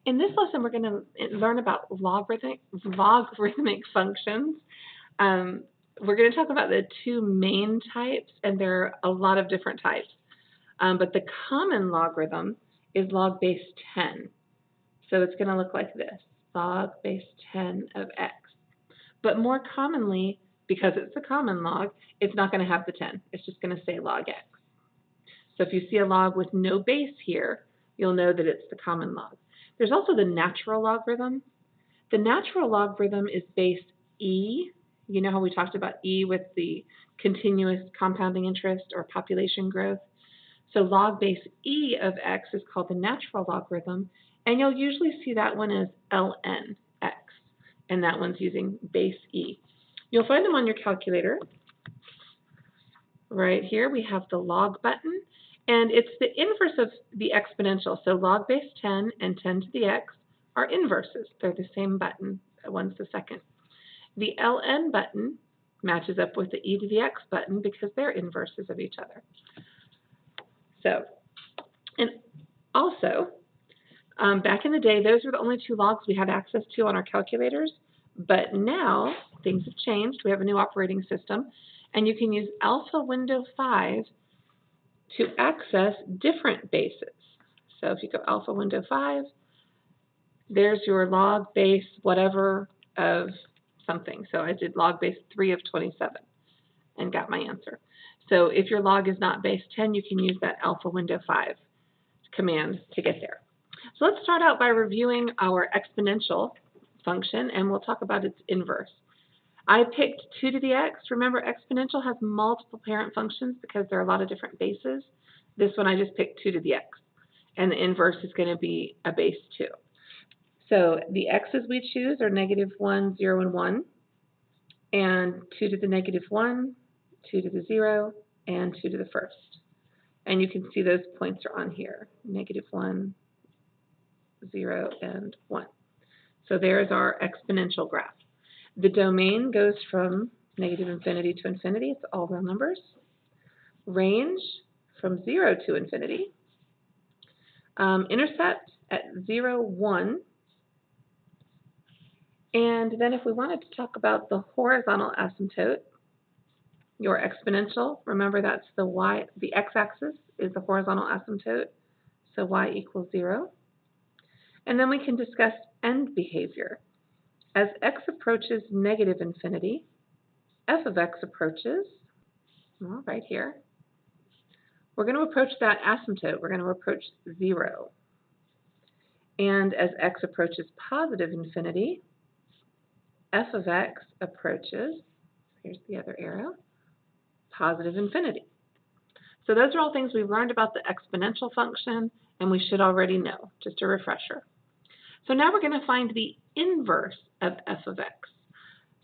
In this lesson, we're going to learn about logarithmic functions. We're going to talk about the two main types, and there are a lot of different types. But the common logarithm is log base 10. So it's going to look like this, log base 10 of x. But more commonly, because it's a common log, it's not going to have the 10. It's just going to say log x. So if you see a log with no base here, you'll know that it's the common log. There's also the natural logarithm. The natural logarithm is base e. You know how we talked about e with the continuous compounding interest or population growth? So log base e of x is called the natural logarithm, and you'll usually see that one as ln x, and that one's using base e. You'll find them on your calculator. Right here we have the log button, and it's the inverse of the exponential. So log base 10 and 10 to the x are inverses. They're the same button. One's the second. The ln button matches up with the e to the x button because they're inverses of each other. So, and also, back in the day, those were the only two logs we had access to on our calculators. But now things have changed. We have a new operating system, and you can use Alpha Window 5 to access different bases. So if you go Alpha Window 5, there's your log base whatever of something. So I did log base 3 of 27 and got my answer. So if your log is not base 10, you can use that Alpha Window 5 command to get there. So let's start out by reviewing our exponential function, and we'll talk about its inverse. I picked 2 to the x. Remember, exponential has multiple parent functions because there are a lot of different bases. This one I just picked 2 to the x, and the inverse is going to be a base 2. So the x's we choose are -1, 0, and 1, and 2 to the -1, 2 to the 0, and 2 to the first. And you can see those points are on here, -1, 0, and 1. So there's our exponential graph. The domain goes from -infinity to infinity. It's all real numbers. Range from 0 to infinity. Intercept at 0, 1. And then if we wanted to talk about the horizontal asymptote, your exponential, remember that's the x-axis is the horizontal asymptote, so y equals 0. And then we can discuss end behavior. As x approaches -infinity, f of x approaches, well, right here, we're going to approach that asymptote. We're going to approach 0. And as x approaches positive infinity, f of x approaches, here's the other arrow, positive infinity. So those are all things we've learned about the exponential function, and we should already know, just a refresher. So now we're going to find the inverse of f of x.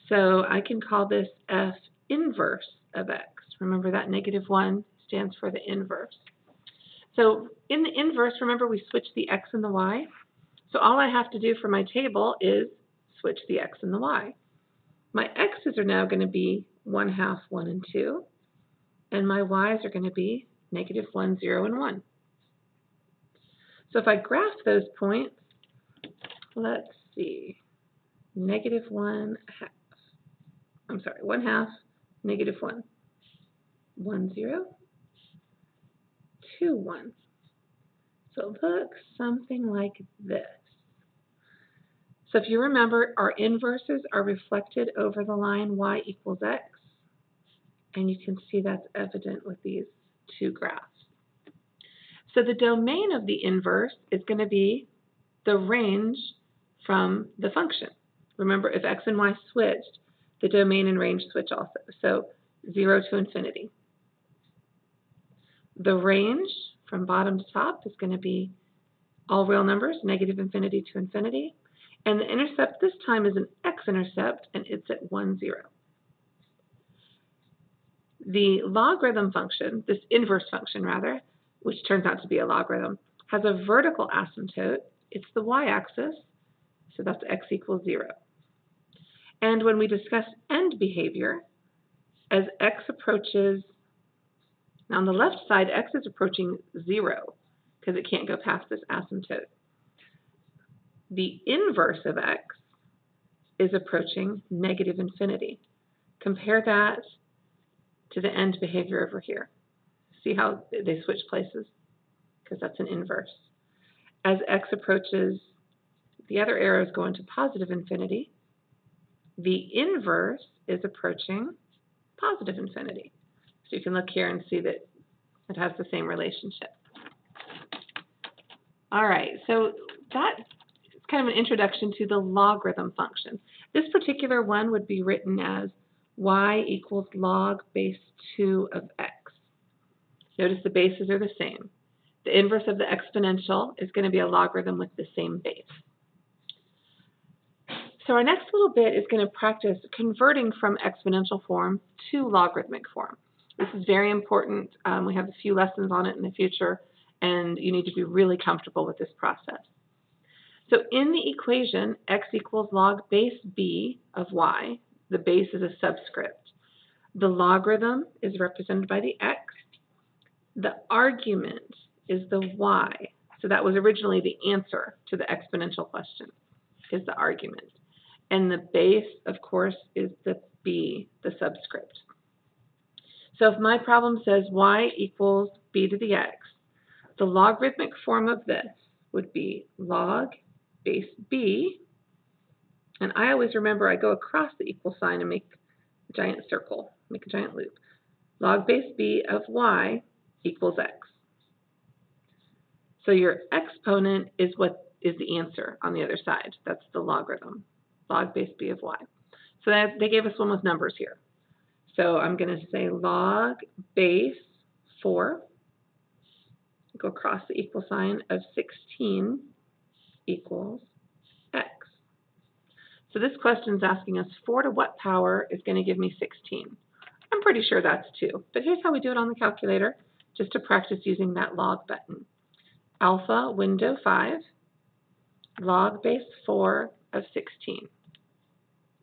So I can call this f inverse of x. Remember that -1 stands for the inverse. So in the inverse, remember we switched the x and the y. So all I have to do for my table is switch the x and the y. My x's are now going to be 1/2, 1, and 2. And my y's are going to be -1, 0, and 1. So if I graph those points, let's see, -1/2, 1/2, -1, 1, 0, 2, 1. So it looks something like this. So if you remember, our inverses are reflected over the line y equals x, and you can see that's evident with these two graphs. So the domain of the inverse is going to be the range from the function. Remember, if x and y switched, the domain and range switch also. So 0 to infinity. The range from bottom to top is going to be all real numbers, -infinity to infinity. And the intercept this time is an x-intercept, and it's at 1, 0. The logarithm function, this inverse function rather, which turns out to be a logarithm, has a vertical asymptote. It's the y-axis, so that's x equals 0. And when we discuss end behavior, as x approaches, now on the left side, x is approaching 0 because it can't go past this asymptote. the inverse of x is approaching negative infinity. Compare that to the end behavior over here. See how they switch places? Because that's an inverse. As x approaches, the other arrows go into positive infinity. The inverse is approaching positive infinity. So you can look here and see that it has the same relationship. All right, so that's kind of an introduction to the logarithm function. This particular one would be written as y equals log base 2 of x. Notice the bases are the same. The inverse of the exponential is going to be a logarithm with the same base. So our next little bit is going to practice converting from exponential form to logarithmic form. This is very important. We have a few lessons on it in the future, and you need to be really comfortable with this process. So in the equation, x equals log base b of y, the base is a subscript. The logarithm is represented by the x. The argument is the y. So that was originally the answer to the exponential question, is the argument. And the base, of course, is the b, the subscript. So if my problem says y equals b to the x, the logarithmic form of this would be log base b, and I always remember I go across the equal sign and make a giant circle, make a giant loop. Log base b of y equals x. So your exponent is what is the answer on the other side. That's the logarithm, log base b of y. So they gave us one with numbers here. So I'm going to say log base 4, go across the equal sign of 16 equals x. So this question is asking us 4 to what power is going to give me 16? I'm pretty sure that's 2, but here's how we do it on the calculator, just to practice using that log button. Alpha window 5, log base 4 of 16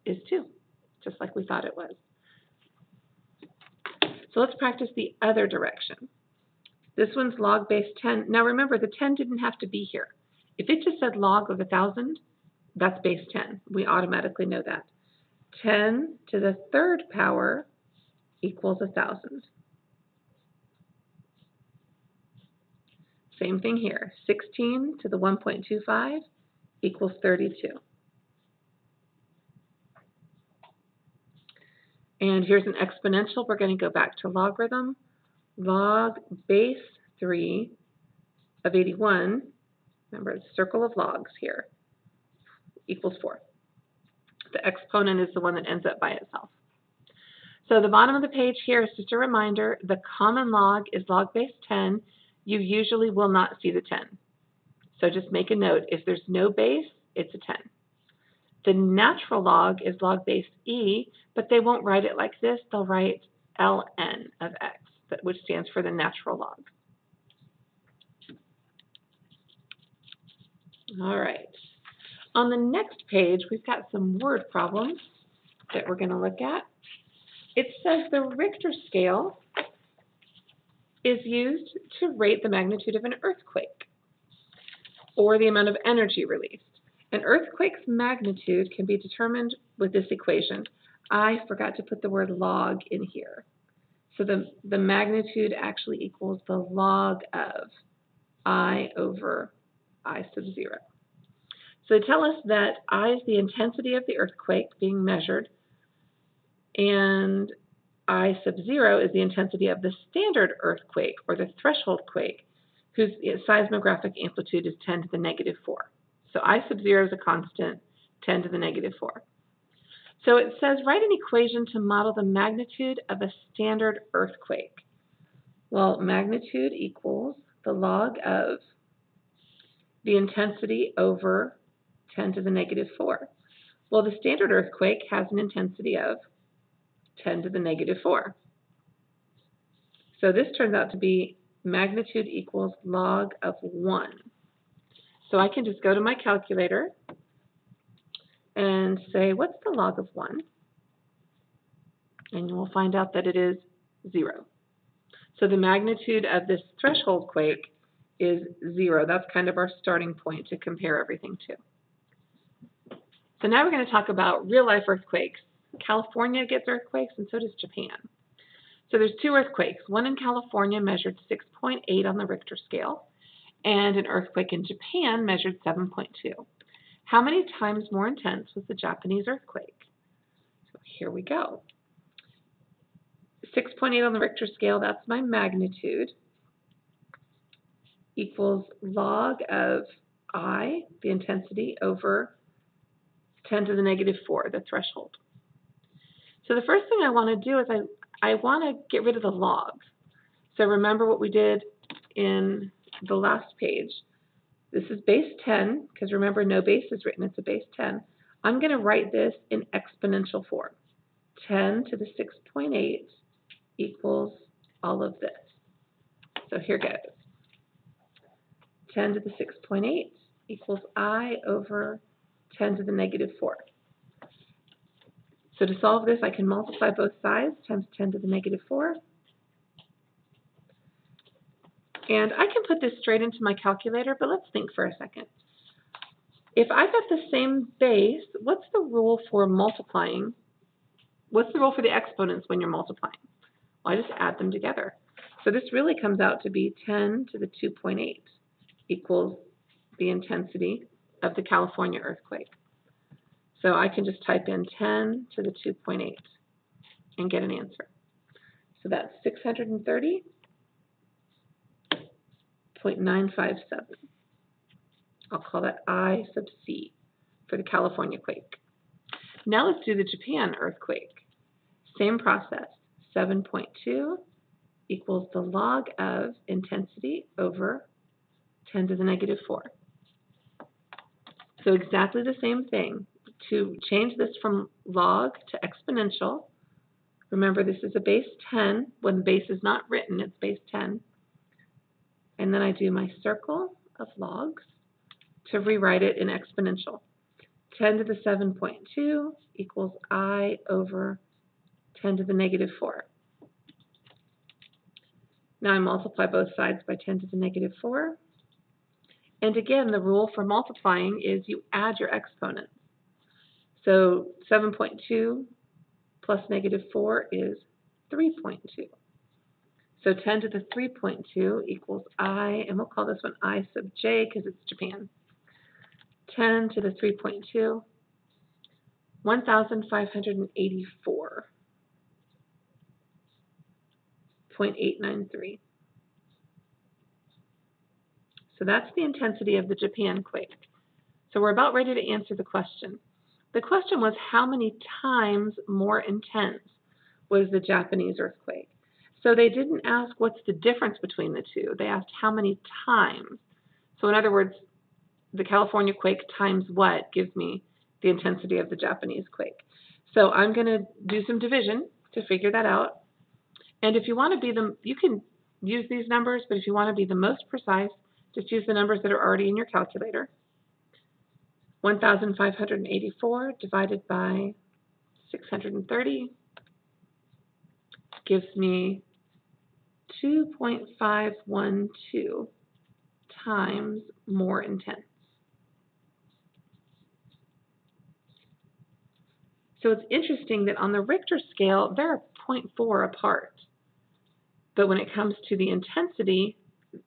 is 2, just like we thought it was. So let's practice the other direction. This one's log base 10. Now remember, the 10 didn't have to be here. If it just said log of 1,000, that's base 10. We automatically know that. 10 to the third power equals 1,000. Same thing here. 16 to the 1.25 equals 32. And here's an exponential. We're going to go back to logarithm. Log base 3 of 81, remember it's a circle of logs here, equals 4. The exponent is the one that ends up by itself. So the bottom of the page here is just a reminder, the common log is log base 10. You usually will not see the 10. So just make a note, if there's no base, it's a 10. The natural log is log base e, but they won't write it like this. They'll write ln of x, which stands for the natural log. All right. On the next page, we've got some word problems that we're going to look at. It says the Richter scale is used to rate the magnitude of an earthquake or the amount of energy released. An earthquake's magnitude can be determined with this equation. I forgot to put the word log in here. So the magnitude actually equals the log of I over I sub 0. So they tell us that I is the intensity of the earthquake being measured, and I sub 0 is the intensity of the standard earthquake or the threshold quake, whose seismographic amplitude is 10 to the negative 4. So I sub 0 is a constant, 10 to the negative 4. So it says, write an equation to model the magnitude of a standard earthquake. Well, magnitude equals the log of the intensity over 10 to the negative 4. Well, the standard earthquake has an intensity of 10 to the negative 4. So this turns out to be magnitude equals log of 1. So I can just go to my calculator and say, what's the log of 1? And we'll find out that it is 0. So the magnitude of this threshold quake is 0. That's kind of our starting point to compare everything to. So now we're going to talk about real-life earthquakes. California gets earthquakes, and so does Japan. So there's two earthquakes. One in California measured 6.8 on the Richter scale, and an earthquake in Japan measured 7.2. How many times more intense was the Japanese earthquake? So here we go. 6.8 on the Richter scale, that's my magnitude, equals log of I, the intensity, over 10 to the negative 4, the threshold. So the first thing I want to do is I want to get rid of the logs. So remember what we did in the last page. This is base 10, because remember no base is written, it's a base 10. I'm going to write this in exponential form. 10 to the 6.8 equals all of this. So here goes. 10 to the 6.8 equals I over 10 to the negative 4. So to solve this, I can multiply both sides times 10 to the negative 4. And I can put this straight into my calculator, but let's think for a second. If I've got the same base, what's the rule for multiplying? What's the rule for the exponents when you're multiplying? Well, I just add them together. So this really comes out to be 10 to the 2.8 equals the intensity of the California earthquake. So I can just type in 10 to the 2.8 and get an answer. So that's 630.957. I'll call that I sub C for the California quake. Now let's do the Japan earthquake. Same process. 7.2 equals the log of intensity over 10 to the negative 4. So exactly the same thing. To change this from log to exponential, remember this is a base 10. When the base is not written, it's base 10. And then I do my circle of logs to rewrite it in exponential. 10 to the 7.2 equals I over 10 to the negative 4. Now I multiply both sides by 10 to the negative 4. And again, the rule for multiplying is you add your exponents. So 7.2 plus negative 4 is 3.2. So 10 to the 3.2 equals I, and we'll call this one I sub j because it's Japan. 10 to the 3.2, 1,584.893. So that's the intensity of the Japan quake. So we're about ready to answer the question. The question was how many times more intense was the Japanese earthquake? So they didn't ask what's the difference between the two. They asked how many times. So in other words, the California quake times what gives me the intensity of the Japanese quake. So I'm going to do some division to figure that out. And if you want to be you can use these numbers, but if you want to be the most precise, just use the numbers that are already in your calculator. 1,584 divided by 630 gives me 2.512 times more intense. So it's interesting that on the Richter scale, they're 0.4 apart. But when it comes to the intensity,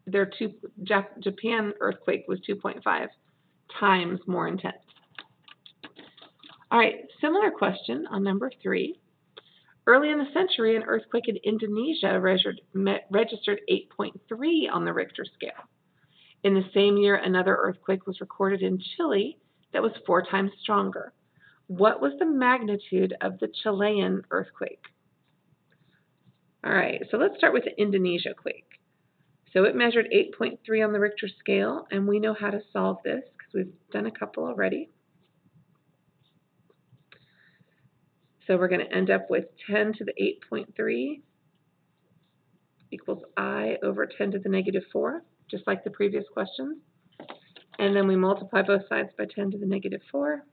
Japan earthquake was 2.5 times more intense. All right, similar question on number 3. Early in the century, an earthquake in Indonesia registered 8.3 on the Richter scale. In the same year, another earthquake was recorded in Chile that was 4 times stronger. What was the magnitude of the Chilean earthquake? All right, so let's start with the Indonesia quake. So it measured 8.3 on the Richter scale, and we know how to solve this because we've done a couple already. So we're going to end up with 10 to the 8.3 equals I over 10 to the negative 4, just like the previous question. And then we multiply both sides by 10 to the negative 4.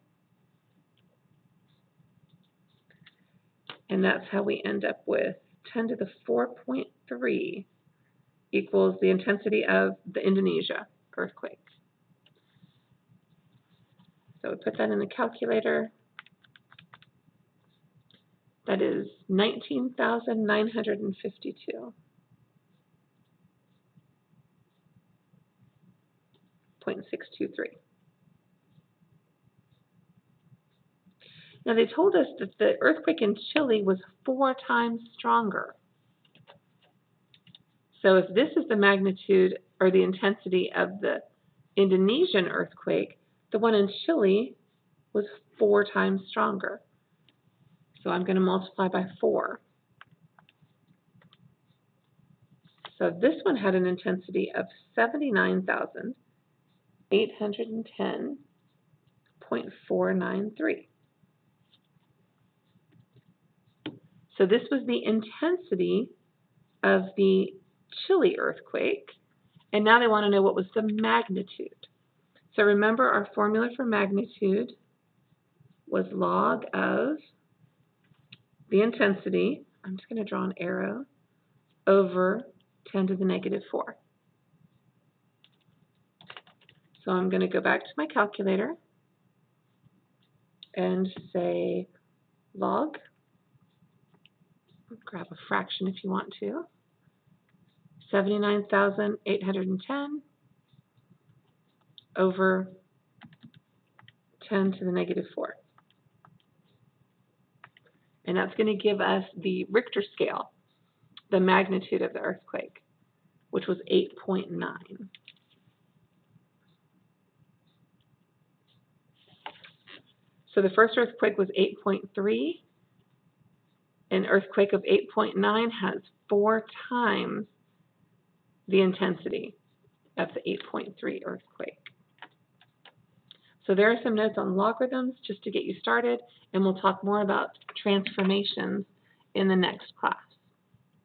And that's how we end up with 10 to the 4.3 equals the intensity of the Indonesia earthquake. So we put that in the calculator. That is 19,952.623. Now they told us that the earthquake in Chile was 4 times stronger. So if this is the magnitude or the intensity of the Indonesian earthquake, the one in Chile was 4 times stronger. So I'm going to multiply by 4. So this one had an intensity of 79,810.493. So this was the intensity of the Chile earthquake. And now they want to know what was the magnitude. So remember our formula for magnitude was log of the intensity, I'm just going to draw an arrow, over 10 to the negative 4. So I'm going to go back to my calculator and say log, grab a fraction if you want to, 79,810 over 10 to the negative 4. And that's going to give us the Richter scale, the magnitude of the earthquake, which was 8.9. So the first earthquake was 8.3. An earthquake of 8.9 has 4 times the intensity of the 8.3 earthquake. So there are some notes on logarithms just to get you started, and we'll talk more about transformations in the next class.